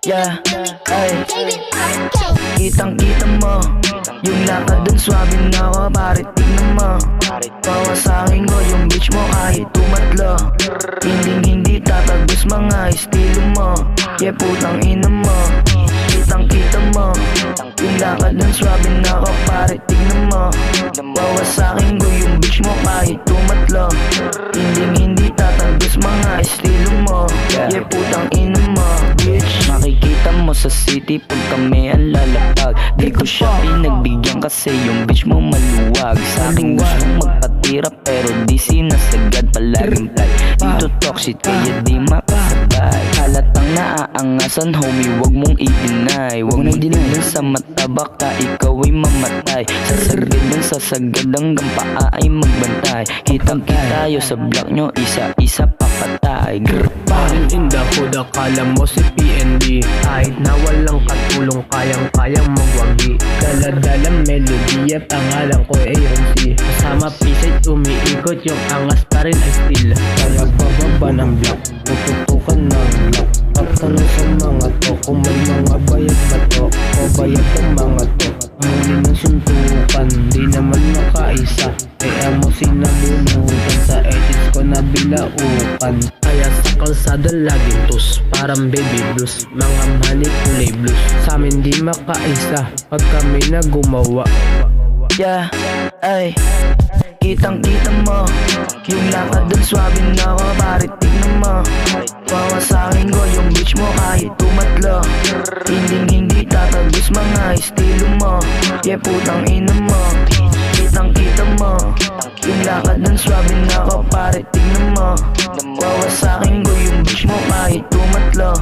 Yeah, ay kitang-kita mo yung lakad dun, swabe na ako, parit tignan mo. Bawasakin ko yung bitch mo kahit tumatlo. Hindi tatagos mga estilo mo. Yeah, putang ina mo. Kitang-kita mo yung lakad dun, swabe na ako, parit tignan mo. Bawasakin ko yung bitch mo kahit tumatlo. Hindi tatagos mga estilo mo. Yeah, putang ina mo, bitch. Makikita mo sa city pag kami ang lalapag. Di ko siya pinagbigyan kasi yung bitch mo maluwag. Sa akin gustong magpatira pero di sinasagad, palaging fly. Dito toxic kaya di makasabay. Halatang naaangasan homie, wag mong i-deny. Wag mong dinignan sa mata, baka ikaw ay mamatay. Sasagad hanggang paa ay magbantay. Kitang-kita tayo sa block nyo, isa-isa papatay. Parin in the hood, akala mo si PND. Kahit na walang katulong, kayang-kayang magwagi. Dala-dalang melodiya, pangalan ko Aaron C. Kasama pisay, umiikot, yung angas pa rin ay still. Kaya bababa ng block, tututukan ng block. Pagtanong sa mga to, kung may mga bayad ba to, o bayad ang mga to. Muli ng suntukan, di naman makaisa. Kaya mo sinabunutan, sa edits ko na bilaukan. Kaya sa kalsada laging tus, parang baby blues. Mga money kulay blues, sa amin di makaisa pag kami na gumawa. Yeah, ay kitang-kita mo yung lakad dun, swabe na ako, parit tignan mo. Bawasakin ko yung bitch mo kahit tumatlo. Hindi tatagos mga estilo mo. Yeah, putang ina mo. Kitang-kita mo yung lakad dun, swabe na ako, parit tignan mo. Bawasakin ko yung bitch mo kahit tumatlo.